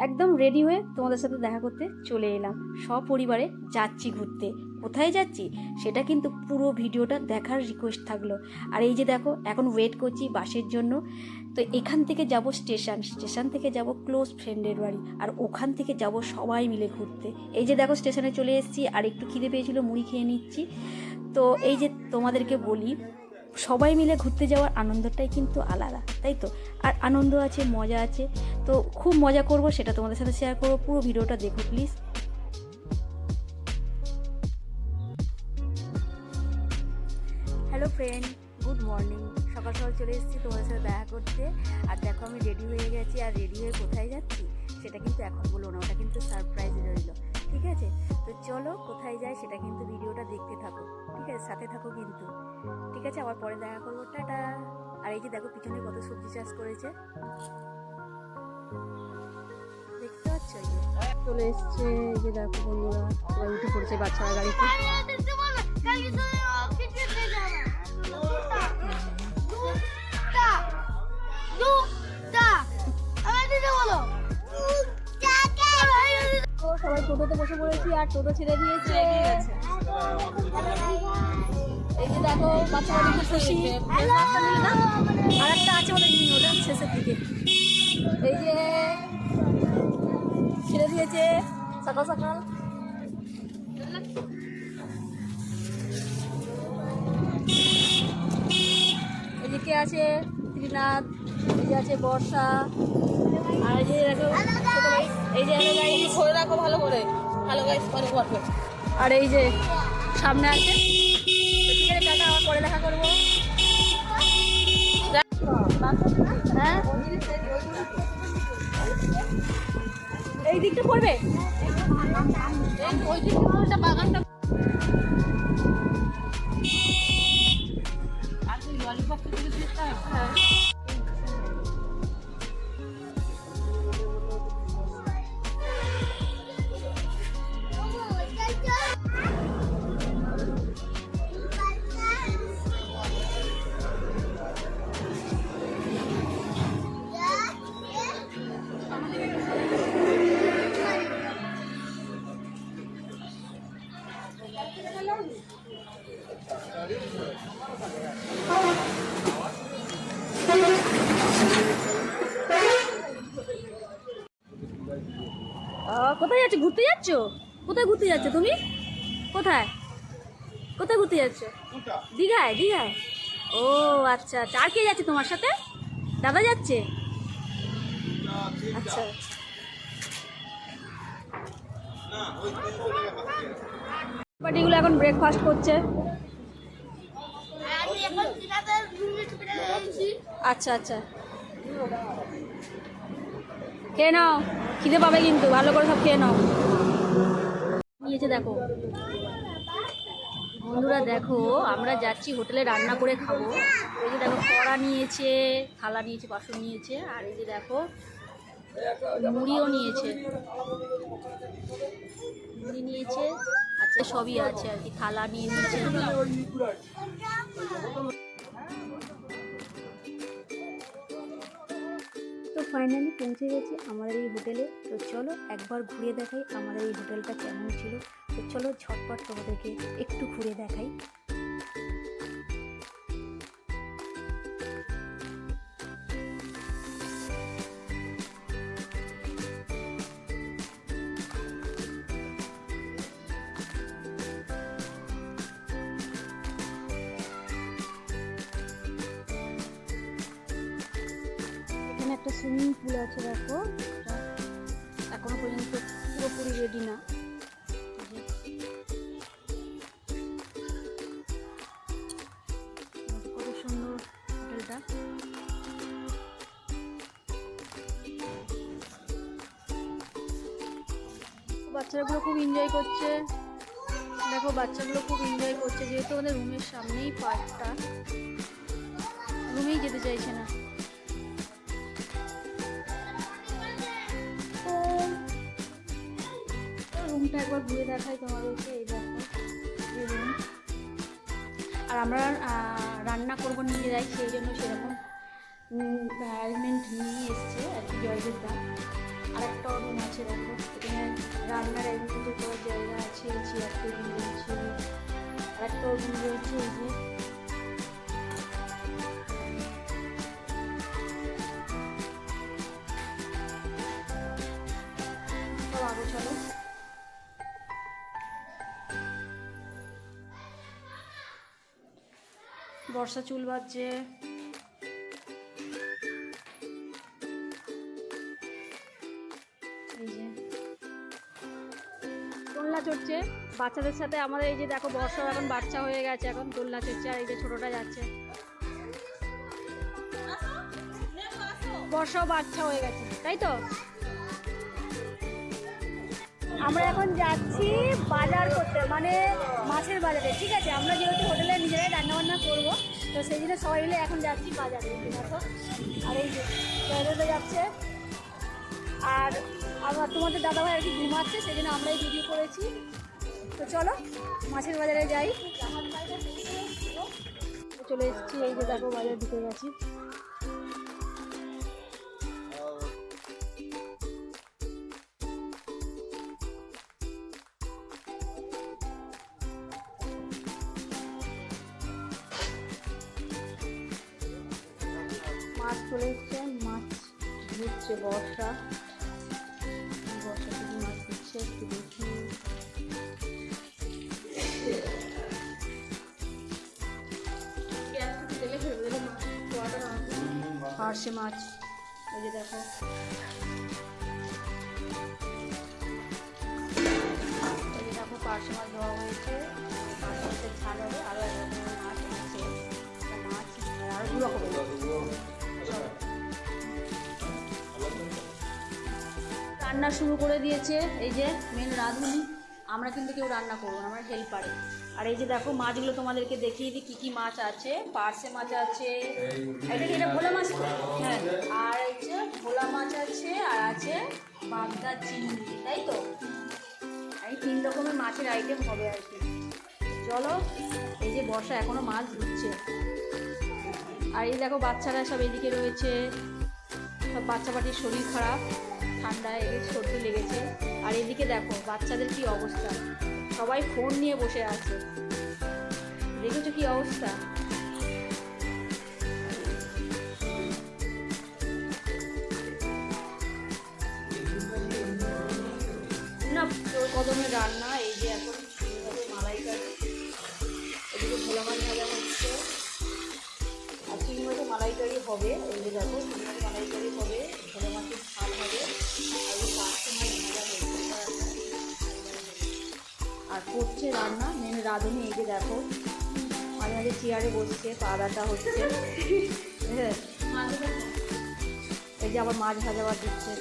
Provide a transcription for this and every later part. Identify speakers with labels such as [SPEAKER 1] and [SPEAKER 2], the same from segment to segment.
[SPEAKER 1] একদম রেডি হয়ে তোমাদের সাথে দেখা করতে চলে এলাম। সপরিবারে যাচ্ছি ঘুরতে। কোথায় যাচ্ছি সেটা কিন্তু পুরো ভিডিওটা দেখার রিকোয়েস্ট থাকলো। আর এই যে দেখো, এখন ওয়েট করছি বাসের জন্য। তো এখান থেকে যাব স্টেশন থেকে যাব ক্লোজ ফ্রেন্ডের বাড়ি, আর ওখান থেকে যাব সবাই মিলে ঘুরতে। এই যে দেখো, স্টেশনে চলে এসেছি, আর একটু খিদে পেয়েছিল, মুড়ি খেয়ে নিচ্ছি। তো এই যে তোমাদেরকে বলি, সবাই মিলে ঘুরতে যাওয়ার আনন্দটাই কিন্তু আলাদা, তাই তো? আর আনন্দ আছে, মজা আছে, তো খুব মজা করব, সেটা তোমাদের সাথে শেয়ার করবো। পুরো ভিডিওটা দেখো please. Hello friend, good morning. সকাল সকাল চলে এসেছি তোমাদের সাথে দেখা করতে। আর দেখো, আমি রেডি হয়ে গেছি। আর রেডি হয়ে কোথায় যাচ্ছি সেটা কিন্তু এখন বলবো না, ওটা কিন্তু সারপ্রাইজ রইল, ঠিক আছে? তো চলো, কোথায় যাই সেটা কিন্তু ভিডিওটা দেখতে থাকো, ঠিক আছে? সাথে থাকো কিন্তু, ঠিক আছে? আবার পরে দেখা করবো, টাটা। আর এই যে দেখো, পিছনে কত সবজি চাষ করেছে, দেখতে পাচ্ছ? এই যে চলে এসছে, এই যে দেখো বন্ধুরা, সবাই উঠে পড়েছে বাচ্চারা গাড়িতে। সবাই টোটোতে বসে পড়েছি, আর টোটো ছেড়ে দিয়েছে। এই যে দেখো, বাচ্চারা খুব খুশি। আর একটা আছে, ওটা শেষের দিকে। এই যে ছেড়ে দিয়েছে সকাল সকাল। এদিকে আছে ত্রিনাথ, এই যে আছে বর্ষা, আর এই যে দেখো ছোট ভাই, এই যে হ্যালো গাইস, ধরে রাখো ভালো করে, হ্যালো গাইস পরে করবে। আর এই যে সামনে আছে, ঠিক আছে টাটা, আবার পরে দেখা করবো। হ্যাঁ, এই দিকটা পড়বে, ওই দিকটা বাগানটা। হ্যাঁ, কোথায় যাচ্ছ? ঘুরতে যাচ্ছ? কোথায় ঘুরতে যাচ্ছ তুমি? কোথায় কোথায় ঘুরতে যাচ্ছ? দীঘায়? দীঘায়, ও আচ্ছা আচ্ছা। আর কে যাচ্ছে তোমার সাথে? দাদা যাচ্ছে? আচ্ছা, পার্টিগুলো এখন ব্রেকফাস্ট করছে। আচ্ছা আচ্ছা, খেয়ে নাও, খিদে পাবে কিন্তু, ভালো করে সব খেয়ে নাও। নিয়েছে দেখো বন্ধুরা, দেখো আমরা যাচ্ছি হোটেলে রান্না করে খাবো। এই যে দেখো, কড়া নিয়েছে, থালা নিয়েছে, বাসন নিয়েছে, আর এই যে দেখো মুড়িও নিয়েছে, মুড়ি নিয়েছে, আচ্ছা সবই আছে আর কি, থালা নিয়ে নিয়েছে। তো ফাইনালি পৌঁছে গেছি আমাদের এই হোটেলে। তো চলো একবার ঘুরে দেখাই আমাদের এই হোটেলটা কেমন ছিল। তো চলো ঝটপট তোমাদেরকে একটু ঘুরে দেখাই। এখানে একটা সুইমিং পুল আছে, দেখো এখনো পর্যন্ত পুরোপুরি রেডি না। কত সুন্দর হোটেলটা। বাচ্চাগুলো খুব এনজয় করছে, দেখো বাচ্চাগুলো খুব এনজয় করছে, যেহেতু আমাদের রুমের সামনেই পার্কটা, রুমেই যেতে চাইছে না। রুমটা একবার ঘুরে দেখাই তোমাদেরকে। এই দেখো রুম, আর আমরা রান্না করবো নিজেরাই, সেই জন্য সেরকম অ্যারেঞ্জমেন্ট নিয়ে এসছে আর কি জয়দেব দা। আর একটা রুম রান্নার এমনিতে করার জায়গা আছে, চেয়ার টেবিল রয়েছে, আর একটা ওভেন রয়েছে। এই যে সব আগে চলো। বর্ষা চুল বাজছে। এই যে দোলনা চড়ছে বাচ্চাদের সাথে আমাদের। এই যে দেখো বর্ষা এখন বাচ্চা হয়ে গেছে, এখন দোলনা চড়ছে। আর এই যে ছোটটা যাচ্ছে, বর্ষাও বাচ্চা হয়ে গেছে, তাই তো। আমরা এখন যাচ্ছি বাজার করতে, মানে মাছের বাজারে, ঠিক আছে। আমরা যেহেতু হোটেলে নিজেরাই রান্নাবান্না করবো, তো সেই জন্য সবাই মিলে এখন যাচ্ছি বাজারে। দেখো, আর এই যে জয়দেবটা যাচ্ছে, আর আমার তোমাদের দাদাভাই আর কি ঘুমাচ্ছে, সেই জন্য আমরাই ভিডিও করেছি। তো চলো মাছের বাজারে যাই। চলে এসেছি, এই যে দেখো বাজারে ঢুকে গেছি। মাছ চলে এসছে, মাছ দিচ্ছে বর্ষা। বর্ষা থেকে মাছ দিচ্ছে, একটু দেখি। পার্শে মাছ, এই যে দেখো। এই যে দেখো পার্শে মাছ দেওয়া হয়েছে, পার্শে মাছের ঝাল হবে। আরও এক রকমের মাছ আছে, মাছ আর দু রকমের। রান্না শুরু করে দিয়েছে এই যে মেন রাঁধুনি। আমরা কিন্তু কেউ রান্না করবো না, আমরা হেল্পারে। আর এই যে দেখো মাছগুলো তোমাদেরকে দেখিয়ে দিই কী কী মাছ আছে। পার্শে মাছ আছে, এটা ভোলা মাছ, হ্যাঁ। আর এই যে ভোলা মাছ আছে, আর আছে বাগদা চিংড়ি, তাই তো। এই 3 রকমের মাছের আইটেম হবে আর কি। চলো, এই যে বর্ষা এখনো মাছ ধুচ্ছে। আর এই দেখো বাচ্চারা সব এদিকে রয়েছে, সব বাচ্চা পাটির শরীর খারাপ, ঠান্ডায় সর্দি লেগেছে। আর এদিকে দেখো বাচ্চাদের কি অবস্থা, সবাই ফোন নিয়ে বসে আছে, দেখেছো কি অবস্থা। না কদমের রান্না। এই যে এখন মালাইকারি, এদিকে ভোলা মাছ ভাজা হচ্ছে, আর চিংড়ি মাছের মালাইকারি হবে। এই যে দেখো চিংড়ি মাছের মালাইকারি হবে, ভোলা মাছের ঝাল হবে, আর ওই পার্শে মাছ ভাজা হচ্ছে। আর করছে রান্না মেন রাঁধুনি। এই যে দেখো মাঝে মাঝে চেয়ারে বসছে, পা ব্যথা হচ্ছে। হ্যাঁ, এই যে আবার মাছ ভাজা দিচ্ছে।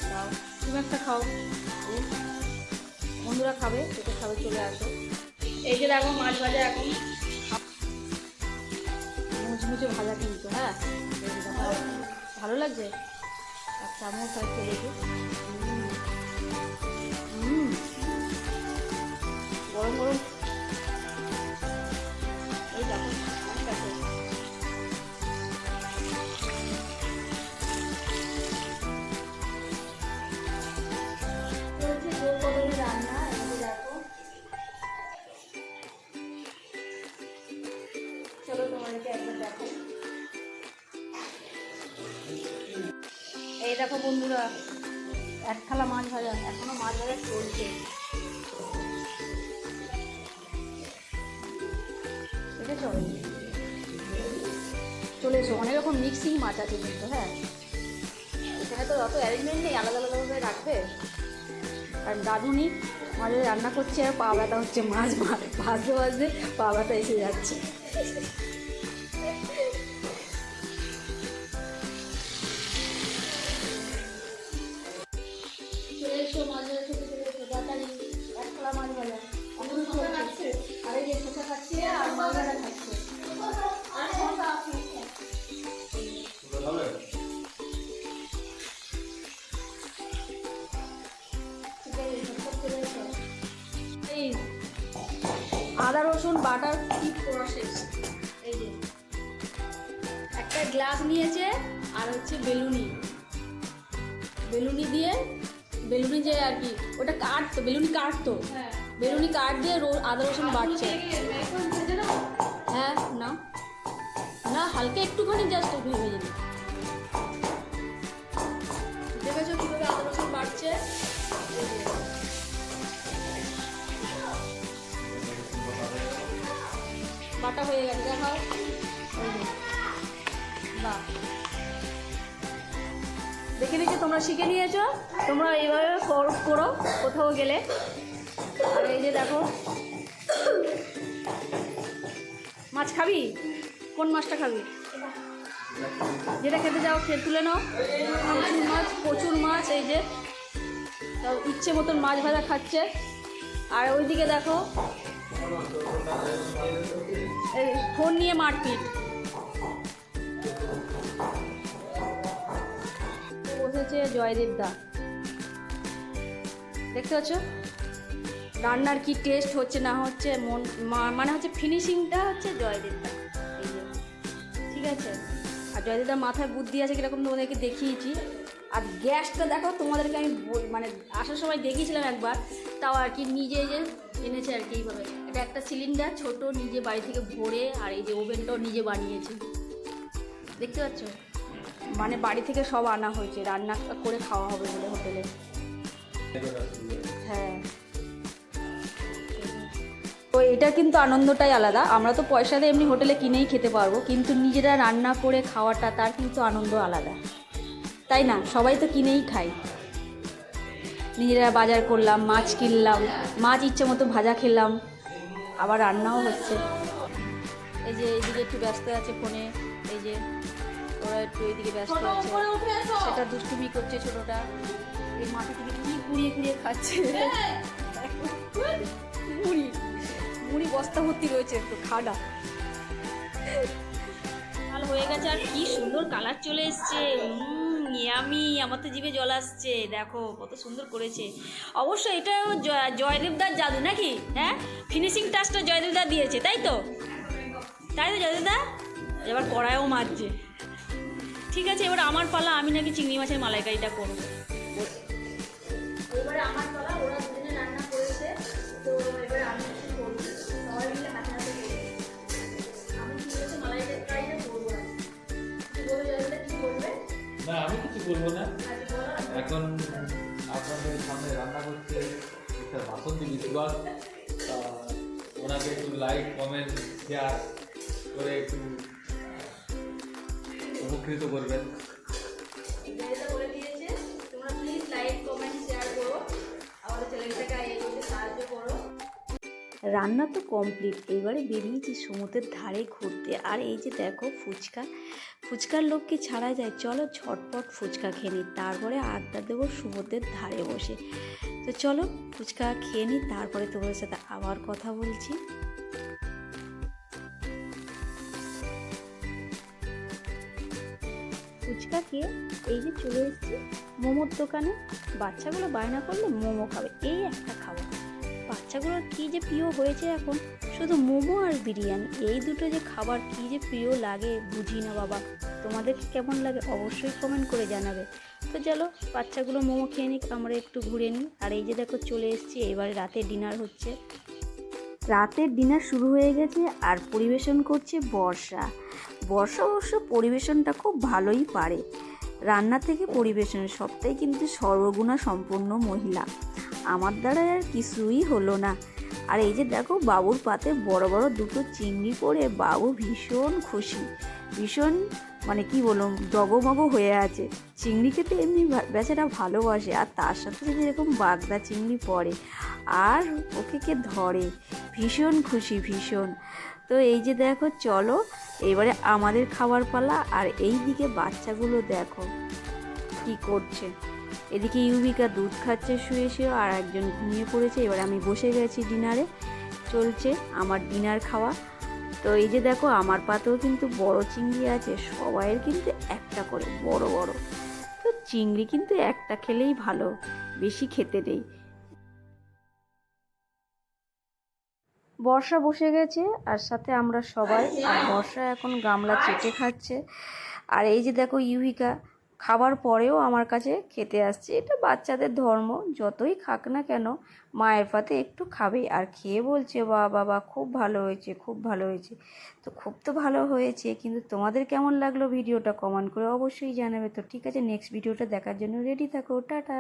[SPEAKER 1] খাও, তুমি একটা খাও, বন্ধুরা খাবে, সেটা খাবে, চলে আসো। এই যে দেখো মাছ ভাজা এখন মুচমুচে ভাজা কিন্তু, হ্যাঁ ভালো লাগছে। আর চামচ আছে দেখি, গরম গরম। এই দেখো অনেক আছে। চলছে জোর কদমের রান্না। এই দেখো, চলো তোমাদেরকে একবার দেখো। এই দেখো বন্ধুরা, এক থালা মাছ ভাজা, এখনো মাছ ভাজা চলছে। চলে এসো, অনেক রকম মিক্সিং মাছ আছে কিন্তু, হ্যাঁ। এখানে তো অত অ্যারেঞ্জমেন্ট নেই, আলাদা আলাদাভাবে রাখবে। আর রাঁধুনি মাঝে রান্না করছে, আর পা ব্যথা হচ্ছে, মাছ ভাজতে ভাজতে পা ব্যথা এসে যাচ্ছে। চলে এসো মাছ ভাজা খেতে, চলে এসো তাড়াতাড়ি। এক থালা মাছ ভাজা, আর এই যে শসা খাচ্ছে আর মাছ ভাজা খাচ্ছে। আদা রসুন বাটার কি প্রসেস। এই যে একটা গ্লাস নিয়েছে, আর হচ্ছে বেলুনি দিয়ে বেলুনি যে আর কি ওটা কাটতো, বেলুনি কাটতো, বেলুনি কাট দিয়ে আদা রসুন বাটছে। হ্যাঁ না না, হালকা একটুখানি জাস্ট ভেবে দিন। দেখেছো কীভাবে আদা রসুন বাটছে? বাটা হয়ে গেছে, দেখাও। বাহ, দেখে নিচ্ছি তোমরা শিখে নিয়েছো, তোমরা এইভাবে করো কোথাও গেলে। আর এই যে দেখো, মাছ খাবি? কোন মাছটা খাবি? যেটা খেতে যাও খেয়ে তুলে নাও। প্রচুর মাছ, প্রচুর মাছ। এই যে তাও ইচ্ছে মতন মাছ ভাজা খাচ্ছে। আর ওইদিকে দেখো ফোন নিয়ে মারপিট। বসেছে জয়দেব দা, দেখতে পাচ্ছ রান্নার কি টেস্ট হচ্ছে না হচ্ছে, মানে হচ্ছে ফিনিশিংটা হচ্ছে জয়দেব দা। এই যে ঠিক আছে। আর জয়দেব দার মাথায় বুদ্ধি আছে কীরকম তোমাদেরকে দেখিয়েছি। আর গ্যাসটা দেখো, তোমাদেরকে আমি মানে আসার সময় দেখিয়েছিলাম একবার, তাও আর কি নিজে যে এনেছে আর কি এইভাবে। এটা একটা সিলিন্ডার ছোট, নিজে বাড়ি থেকে ভরে, আর এই যে ওভেনটাও নিজে বানিয়েছে, দেখতে পাচ্ছ। মানে বাড়ি থেকে সব আনা হয়েছে, রান্না করে খাওয়া হবে বলে হোটেলে। হ্যাঁ, তো এটা কিন্তু আনন্দটাই আলাদা। আমরা তো পয়সা দিয়ে এমনি হোটেলে কিনেই খেতে পারবো, কিন্তু নিজেরা রান্না করে খাওয়াটা তার কিন্তু আনন্দ আলাদা, তাই না? সবাই তো কিনেই খাই। নিজেরা বাজার করলাম, মাছ কিনলাম, মাছ ইচ্ছে মতো ভাজা খেলাম, আবার রান্নাও হচ্ছে। এই যে এইদিকে একটু ব্যস্ত আছে ফোনে, এই যে ওরা একটু এইদিকে ব্যস্ত আছে, সেটা দুষ্টুমি করছে ছোটোটা। এই মাটি থেকে কী কুড়িয়ে কুড়িয়ে খাচ্ছে, মুড়ি মুড়ি বস্তা ভর্তি রয়েছে, একটু খাডা লাল হয়ে গেছে। আর কি সুন্দর কালার চলে এসছে, ইয়ামি, আমার তো জিভে জল আসছে। দেখো কত সুন্দর করেছে। অবশ্য এটা জয়দেবদার জাদু নাকি? হ্যাঁ, ফিনিশিং টাচটা জয়দেবদা দিয়েছে, তাই তো? তাই তো জয়দেবদা? এবার কড়াইও মারছে। ঠিক আছে, এবার আমার পালা, আমি নাকি চিংড়ি মাছের মালাইকারিটা করবো। এবারে আমার পালা, ওরা দুজনে রান্না করেছে, তো এবারে আমি কিছু করবো, সবাই মিলে হাতে হাতে করবো। আমি কি বলছি, মালাইকারিটা করবো। কি বলবে জয়দেবদা, কি বলবে?
[SPEAKER 2] না, আমি কিছু বলবো না। এখন আপনাদের সামনে রান্না করতে একটা বাসন্তী বিশ্বাস, ওনাকে একটু লাইক কমেন্ট শেয়ার করে একটু উপকৃত করবেন।
[SPEAKER 1] বলে দিয়েছে তোমরা প্লিজ লাইক কমেন্ট শেয়ার করো, আমাদের চ্যানেলটাকে এগোতে সাহায্য করো। রান্না তো কমপ্লিট, এবারে বেরিয়েছি সমুদ্রের ধারে ঘুরতে। আর এই যে দেখো ফুচকার লোক কি ছাড়া যায়? চলো ঝটপট ফুচকা খেয়ে নিই, তারপরে আড্ডা দেবো সমুদ্রের ধারে বসে। তো চলো ফুচকা খেয়ে নিই, তারপরে তোমাদের সাথে আবার কথা বলছি। ফুচকা খেয়ে এই যে চলে এসেছি মোমোর দোকানে। বাচ্চাগুলো বায়না করলে মোমো খাবে, এই একটা খাবার। বাচ্চাগুলোর কী যে প্রিয় হয়েছে এখন, শুধু মোমো আর বিরিয়ানি, এই দুটো যে খাবার কী যে প্রিয় লাগে বুঝি না বাবা। তোমাদের কেমন লাগে অবশ্যই কমেন্ট করে জানাবে। তো চলো বাচ্চাগুলো মোমো খেয়ে নিক, আমরা একটু ঘুরে নিই। আর এই যে দেখো চলে এসেছি, এবারে রাতের ডিনার হচ্ছে। রাতের ডিনার শুরু হয়ে গেছে, আর পরিবেশন করছে বর্ষা। বর্ষা অবশ্য পরিবেশনটা খুব ভালোই পারে, রান্না থেকে পরিবেশন সবটাই কিন্তু সর্বগুণা সম্পন্ন মহিলা। আমার দ্বারা আর কিছুই হলো না। আর এই যে দেখো বাবুর পাতে বড় বড় দুটো চিংড়ি পড়ে বাবু ভীষণ খুশি, ভীষণ মানে কি বলবো ডগমগ হয়ে আছে। চিংড়ি খেতে এমনি বেচারা ভালোবাসে, আর তার সাথে যদি এরকম বাগদা চিংড়ি পড়ে আর ওকে কে ধরে, ভীষণ খুশি ভীষণ। তো এই যে দেখো চলো এবারে আমাদের খাবার পালা। আর এই দিকে বাচ্চাগুলো দেখো কি করছে, এদিকে ইউবিকা দুধ খাচ্ছে শুয়ে শুয়ে, আর একজন ঘুমিয়ে পড়েছে। এবার আমি বসে গেছি ডিনারে, চলছে আমার ডিনার খাওয়া। তো এই যে দেখো আমার পাতেও কিন্তু বড় চিংড়ি আছে, সবাইয়ের কিন্তু একটা করে বড় বড়। তো চিংড়ি কিন্তু একটা খেলেই ভালো, বেশি খেতে নেই। বর্ষা বসে গেছে আর সাথে আমরা সবাই, আর বর্ষা এখন গামলা চেটে খাচ্ছে। আর এই যে দেখো ইউহিকা খাবার পরেও আমার কাছে খেতে আসছে। এটা বাচ্চাদের ধর্ম, যতই খাক না কেন মায়ের পাতে একটু খাবে। আর খেয়ে বলছে বা বাবা খুব ভালো হয়েছে, খুব ভালো হয়েছে। তো খুব তো ভালো হয়েছে, কিন্তু তোমাদের কেমন লাগলো ভিডিওটা কমেন্ট করে অবশ্যই জানাবে। তো ঠিক আছে, নেক্সট ভিডিওটা দেখার জন্য রেডি থাকো। টাটা।